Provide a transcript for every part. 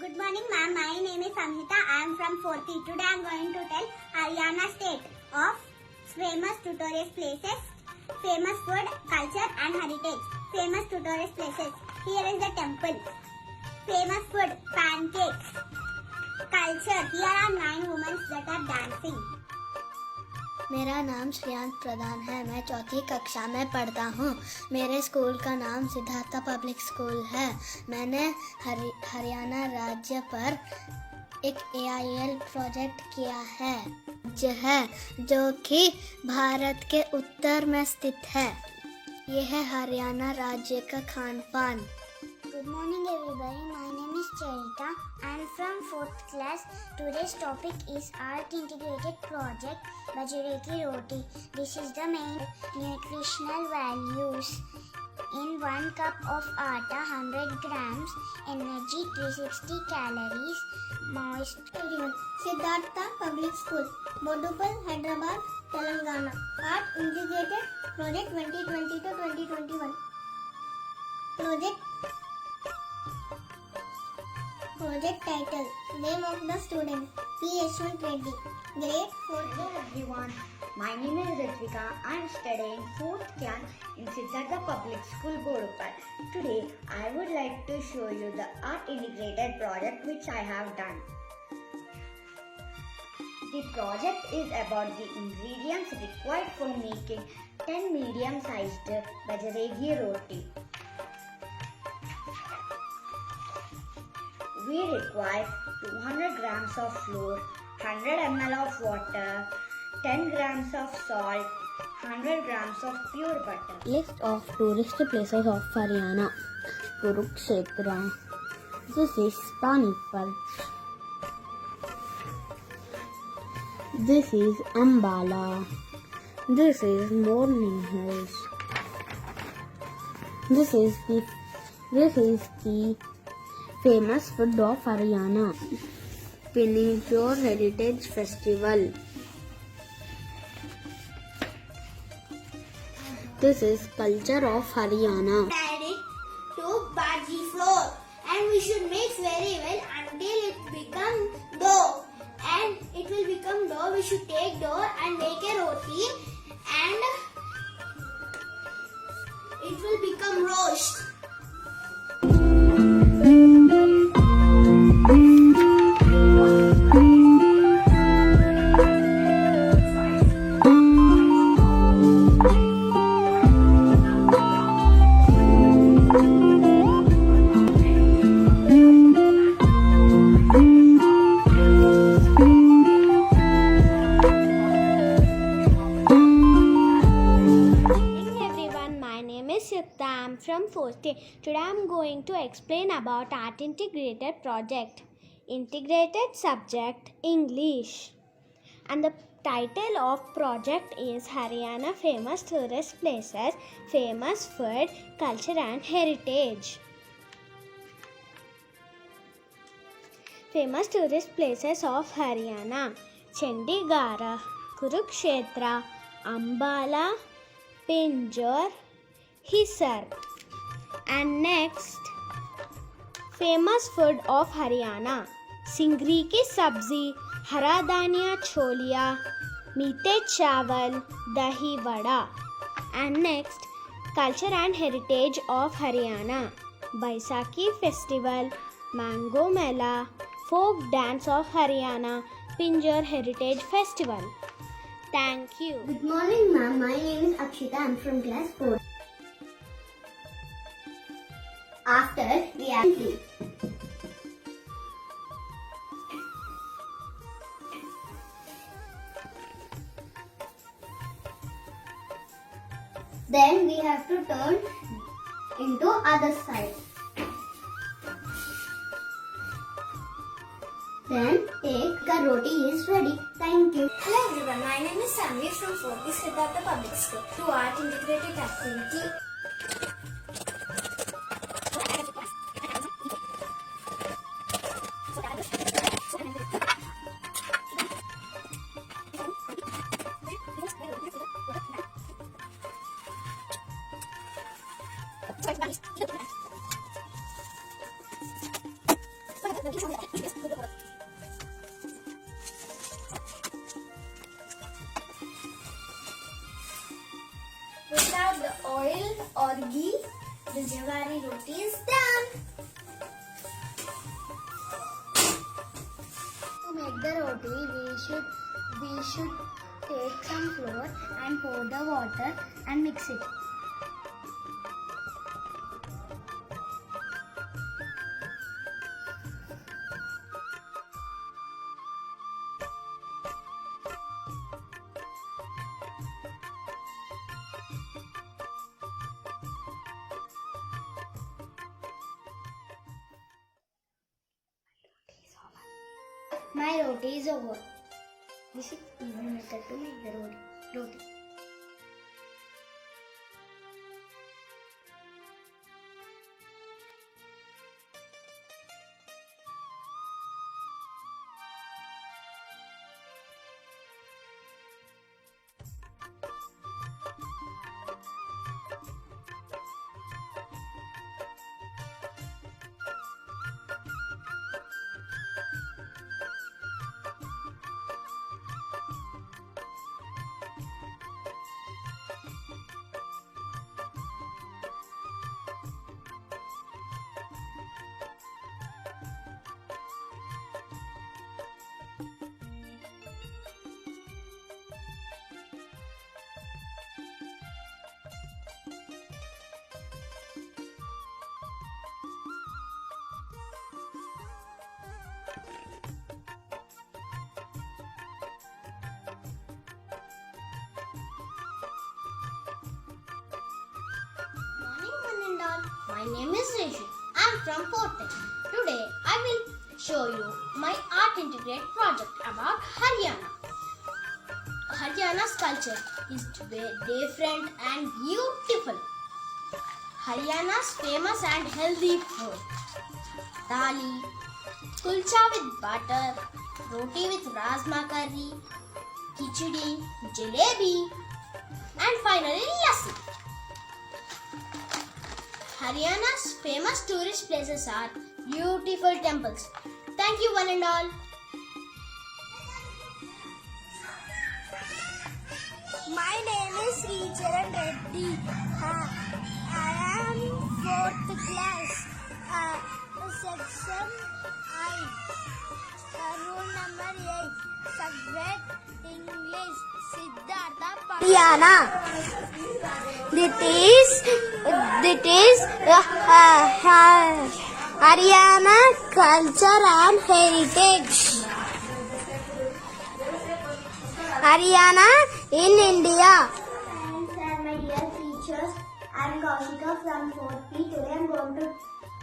Good morning, ma'am. My name is Samhita. I am from 4th E. Today I am going to tell Haryana state of famous tourist places, famous food, culture and heritage. Famous tourist places. Here is the temple. Famous food, pancakes. Culture. Here are 9 women that are dancing. मेरा नाम श्रेयांश प्रधान है। मैं चौथी कक्षा में पढ़ता हूँ। मेरे स्कूल का नाम सिद्धार्थ पब्लिक स्कूल है। मैंने हरियाणा राज्य पर एक AIL प्रोजेक्ट किया है जो कि भारत के उत्तर में स्थित है। यह है हरियाणा राज्य का खान पान। Good morning everybody, my name is Charita. I am from 4th class. Today's topic is Art Integrated Project Bajre Ki Roti. This is the main nutritional values. In 1 cup of atta, 100 grams, energy 360 calories, moist. Siddhartha Public School, Bodupal, Hyderabad, Telangana. Art Integrated Project 2020 to 2021. Project title, name of the student, P. Yashwant Reddy, grade 4. Hello everyone, my name is Ritvika. I am studying 4th class in Siddhartha Public School, Bodupal. Today, I would like to show you the art integrated project which I have done. The project is about the ingredients required for making 10 medium-sized bajregi roti. We require 200 grams of flour, 100 ml of water, 10 grams of salt, 100 grams of pure butter. List of tourist places of Haryana. Kurukshetra. This is Panipat. This is Ambala. This is Morning Hills. This is the famous food of Haryana, Pinjore Heritage Festival. This is culture of Haryana. Add it to bhaji flour and we should mix very well until it become dough. And it will become dough. We should take dough and make a roti and it will become roast. I am from 4th year. Today I am going to explain about Art Integrated Project. Integrated subject English. And the title of project is Haryana Famous Tourist Places, Famous Food, Culture and Heritage. Famous tourist places of Haryana: Chandigarh, Kurukshetra, Ambala, Pinjore, Hisar. And next, famous food of Haryana: Singri ki sabzi, हरा दानिया छोलिया, मीठे चावल, dahi vada. And next, culture and heritage of Haryana: Baisakhi festival, Mango Mela, folk dance of Haryana, Pinjore Heritage Festival. Thank you. Good morning, ma'am. My name is Akshita. I am from class 4. After we are free. Then we have to turn into other side. Then take the roti is ready. Thank you. Hello everyone, my name is Samir from 4th Siddhartha Public School. To art integrated activity. Without the oil or ghee, the jawari roti is done. To make the roti, we should take some flour and pour the water and mix it. My roti is over. This is easy method to make the roti. My name is Rishi. I am from 4th. Today I will show you my art integrate project about Haryana. Haryana's culture is different and beautiful. Haryana's famous and healthy food: dali, kulcha with butter, roti with rajma curry, khichdi, jalebi, and finally lassi. Haryana's famous tourist places are beautiful temples. Thank you one and all. My name is Sricharan Reddy. I am 4th class. Section I. Rule number 8. Subject English. Siddhartha Haryana. That is Haryana culture and heritage. Haryana in India. Friends and my dear teachers, I am Kaushika from 4th. Today I am going to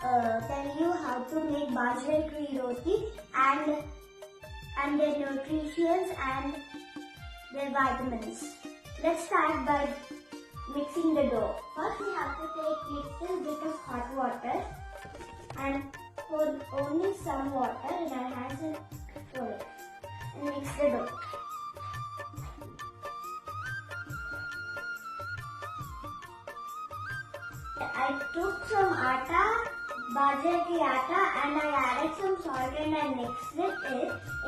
tell you how to make bajra roti and their nutrients and their vitamins. Let's start by mixing the dough. First we have to take little bit of hot water and pour only some water in our hands and pour it and mix the dough. I took some bajra ki atta, and I added some salt and I mixed it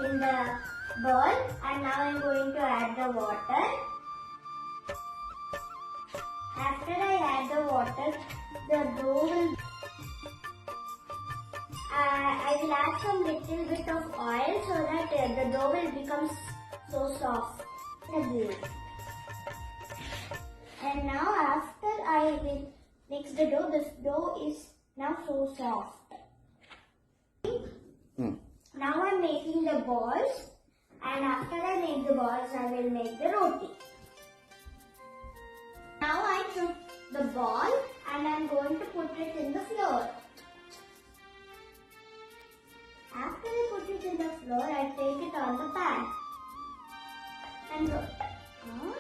in the bowl, and now I am going to add the water. After I add the water, the dough will I will add some little bit of oil so that the dough will become so soft again. And now after I will mix the dough, this dough is now so soft. Now I am making the balls, and after I make the balls, I will make the roti. Now I took the ball and I am going to put it in the floor. After I put it in the floor, I take it on the pan and go. I'm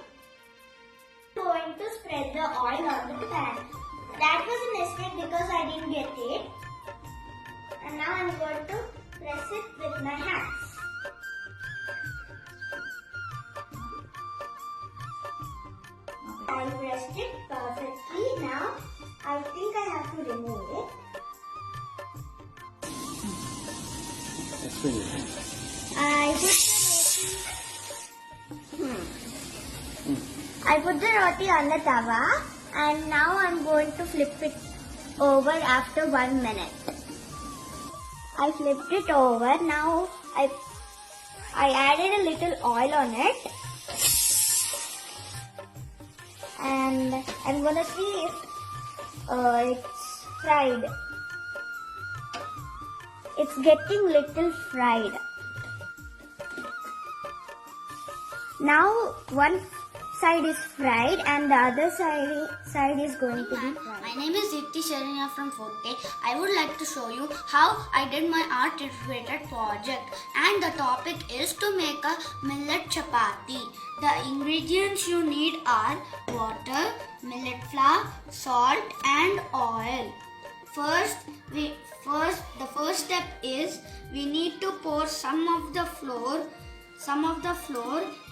going to spread the oil on the pan. That was a mistake because I didn't get it. And now I'm going to press it with my hands. I pressed it perfectly. Now I think I have to remove it. Explain it. I put the roti on the tawa and now I'm going to flip it over after 1 minute. I flipped it over. Now I added a little oil on it and I'm gonna see if it's fried. It's getting little fried. Now one side is fried and the other side is going to be fried. My name is Dipti Sharanya from 4K. I would like to show you how I did my art related project, and the topic is to make a millet chapati. The ingredients you need are water, millet flour, salt and oil. The first step is we need to pour some of the flour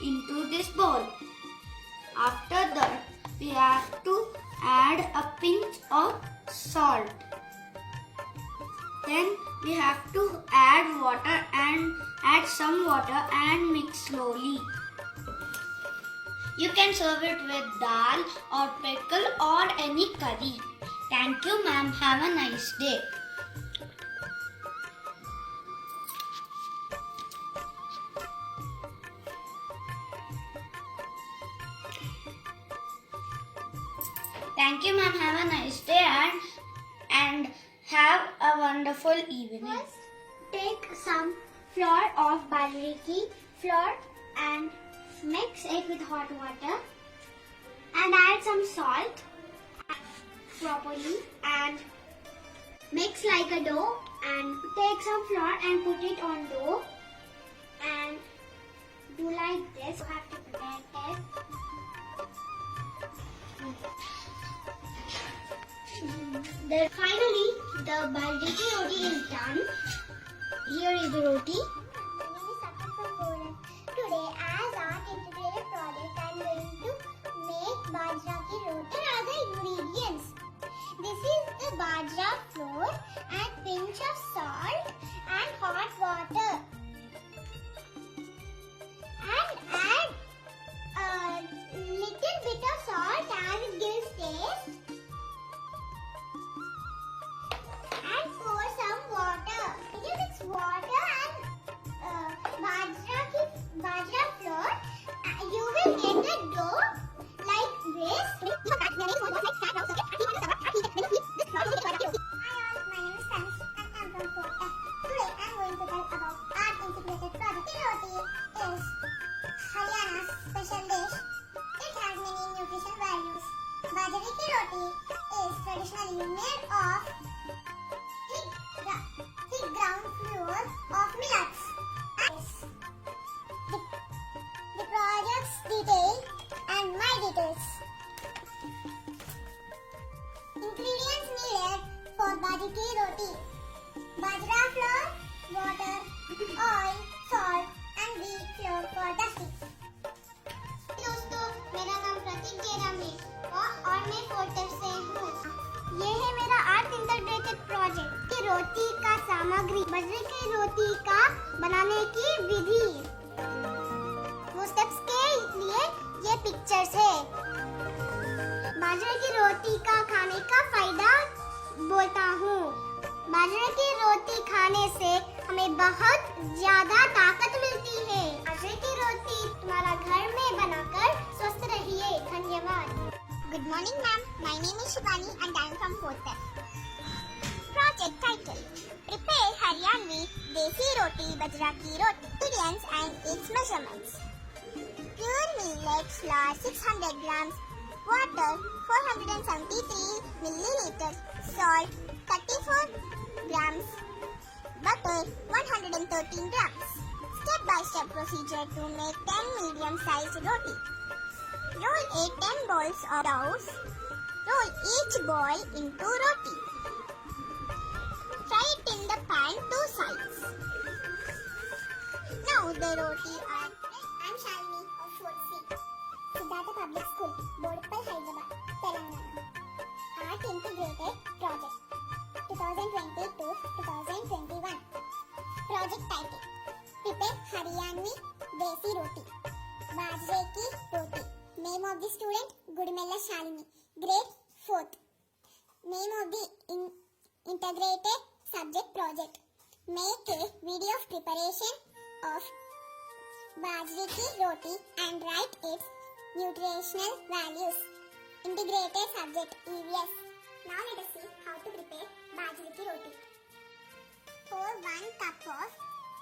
into this bowl. After that, we have to add a pinch of salt. Then we have to add some water and mix slowly. You can serve it with dal or pickle or any curry. Thank you, ma'am. Have a nice day. Thank you, ma'am. Have a nice day and have a wonderful evening. First, take some flour of bajra flour and mix it with hot water and add some salt properly and mix like a dough, and take some flour and put it on dough and do like this. You have to prepare it. Then finally, the bajra roti is done. Here is the roti. My name is Sakshi from Poland. Today, as art integrated project, I am going to make bajra ki roti and other ingredients. This is the bajra flour and pinch of salt and hot water. And add a little bit of salt as it gives taste. And pour some water. If it's water and bajra flour, you will get the dough like this. Hi all, my name is Tanish and I'm from 4F. Today I'm going to tell about art integrated project. Roti is Haryana's special dish. It has many nutrition values. Bajra ki roti is traditionally made of thick ground flour of millets. The project's detail and my details. Ingredients needed for bajra ki roti: bajra flour, water, oil, salt and wheat flour for dusting. दोस्तों, मेरा नाम प्रतीक जयराम है और मैं 4F से हूँ। ये है मेरा आर्ट इंटीग्रेटेड प्रोजेक्ट की रोटी का सामग्री, बजरे की रोटी का बनाने की विधि, वो स्टेप्स के लिए ये पिक्चर्स है। बाजरे की रोटी का खाने का फायदा बोलता हूँ। बाजरे की रोटी खाने से हमें बहुत ज्यादा ताकत मिलती है। बाजरे की रोटी तुम्हारा घर में बनाकर स्वस्थ रहिए। धन्यवाद। Good morning, ma'am. My name is Shivani and I am from 4F. Project title: Prepare Haryanvi Desi Roti Bajra Ki Roti. Ingredients and its measurements: pure millet flour 600 grams, water 473 milliliters, salt 34 grams, butter 113 grams. Step-by-step procedure to make 10 medium-sized roti. Roll 10 balls of dough. Roll each ball into roti. Fry it in the pan 2 sides. Now the roti are. I'm Shalini of 4th C. Siddhartha Public School, Bodapal, Hyderabad, Telangana. Art Integrated Project 2020 to 2021. Project title: Prepare Haryanvi Desi Roti. Bajre ki roti. Name of the student: Gudmella Shalini. Grade 4th. Name of the integrated subject project: make a video of preparation of bajre ki roti and write its nutritional values. Integrated subject EVS. Now let us see how to prepare bajre ki roti. Pour 1 cup of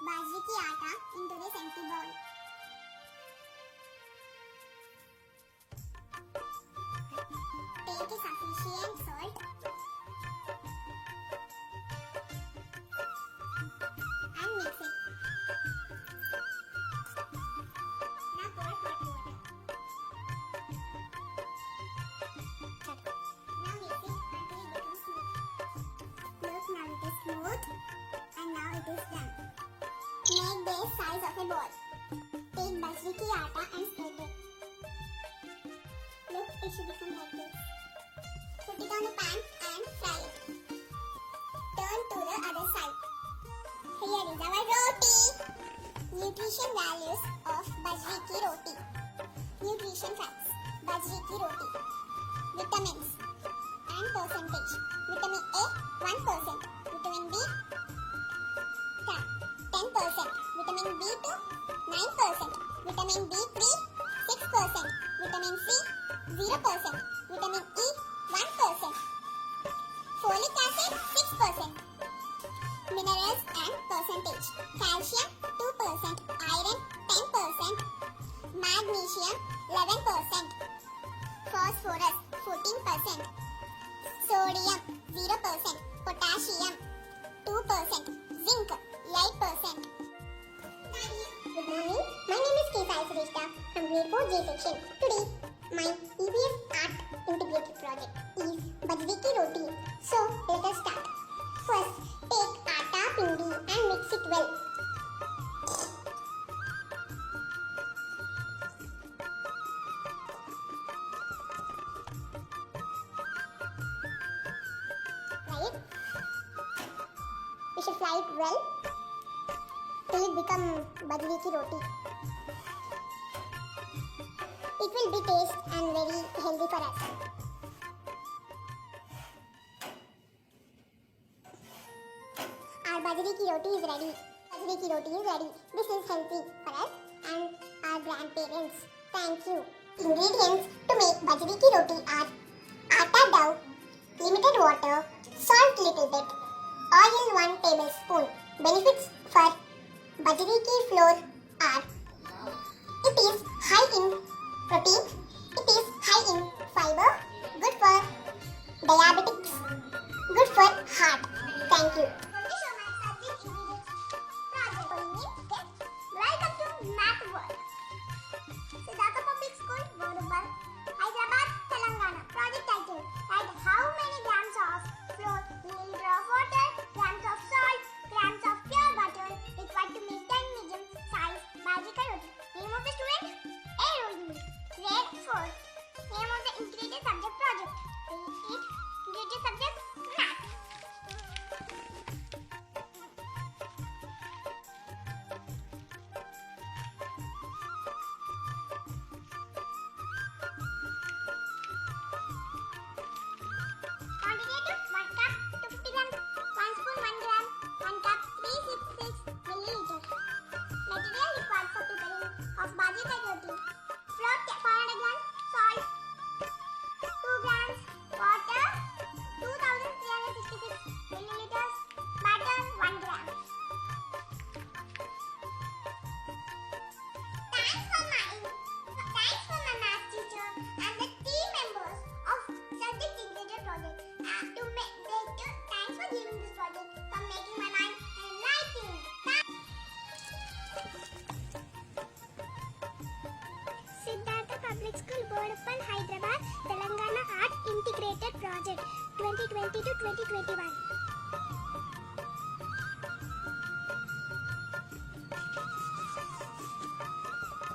bajre ki atta into this empty bowl. Take a sufficient salt and mix it. Now pour hot water. Now mix it until it becomes smooth. Look, now it is smooth and now it is done. Make this size of a ball. Take bajre ki atta and spread it. Look, it should become like this. Put it on the pan and fry it. Turn to the other side. Here is our roti. Nutrition values of bajre ki roti. Nutrition facts: bajre ki roti. Vitamins and percentage: vitamin A 1%, vitamin B 10%, vitamin B2 9%, vitamin B3 6%, vitamin C 0%, vitamin E 1%, folic acid 6%. Minerals and percentage: calcium 2%, iron 10%, magnesium 11%, phosphorus 14%, sodium 0%, potassium 2%, zinc 8%. Good morning, my name is K. Sai Sureshta from grade 4 J section. Today, my EVS art integrated project is bajre ki roti. So, let us start. First, take atta pindi and mix it well. Fry it. We should fry it well till it become bajre ki roti. It will be taste and very healthy for us. Our bajre ki roti is ready. Bajre ki roti is ready. This is healthy for us and our grandparents. Thank you. Ingredients to make bajre ki roti are atta dough, limited water, salt little bit, oil 1 tablespoon. Benefits for bajre ki flour are: it is high in protein, it is high in fiber, good for diabetics, good for heart. Thank you. Welcome to Math World. Siddhartha Public School, Bodupal, Hyderabad, Telangana. Project title: write how many grams of flour, milliliter of water, grams of salt, grams of pure butter required to make 10 medium size bajre ki roti. Name of the student: A. Rohini. Grade 4. Name of the integrated subject project: integrated subject math. Quantity: 1 cup 250 grams, 1 spoon 1 gram, 1 cup 366 milliliter. Material required for preparing of bajre ki roti: flour 500 grams, salt 2 grams, water 2366 milliliters, butter 1 gram. Thanks for my math teacher and the team members of subject integrated project. Thanks for giving this project, for making my mind enlightening. Siddhartha Public School, Bodupal, Hyderabad, Telangana Art Integrated Project 2020 to 2021.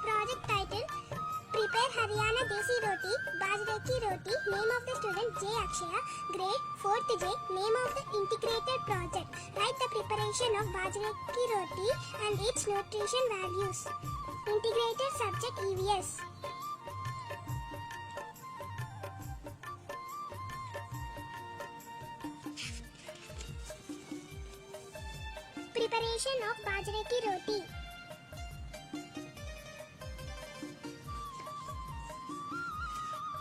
Project title: Prepare Haryana Desi Roti, Bajre ki Roti. Name of the student J. Akshaya. Grade 4th J. Name of the integrated project. Write the preparation of Bajre ki Roti and its nutrition values. Integrated subject EVS. Preparation of Bajre ki Roti.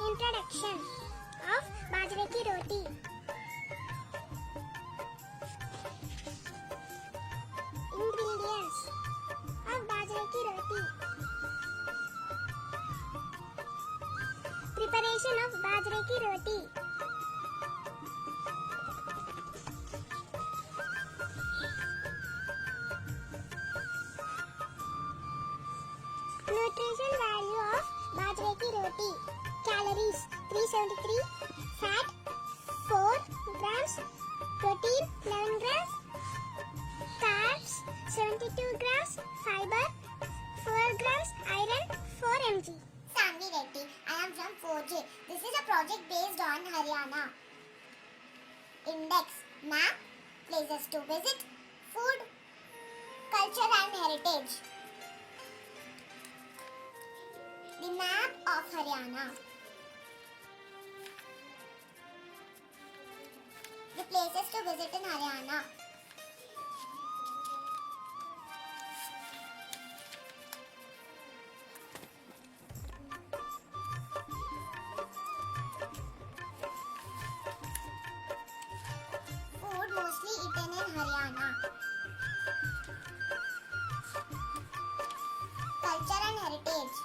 Introduction of Bajre ki Roti. Ingredients of Bajre ki Roti. Preparation of Bajre ki Roti. Nutrition value of Bajre ki Roti. Calories 373, fat 4 grams, protein 11 grams, carbs 72 grams, fiber 4 grams, iron 4 mg. Sanvi Reddy. I am from 4J. This is a project based on Haryana. Index, map, places to visit, food, culture and heritage. The map of Haryana. The places to visit in Haryana. Food mostly eaten in Haryana. Culture and heritage.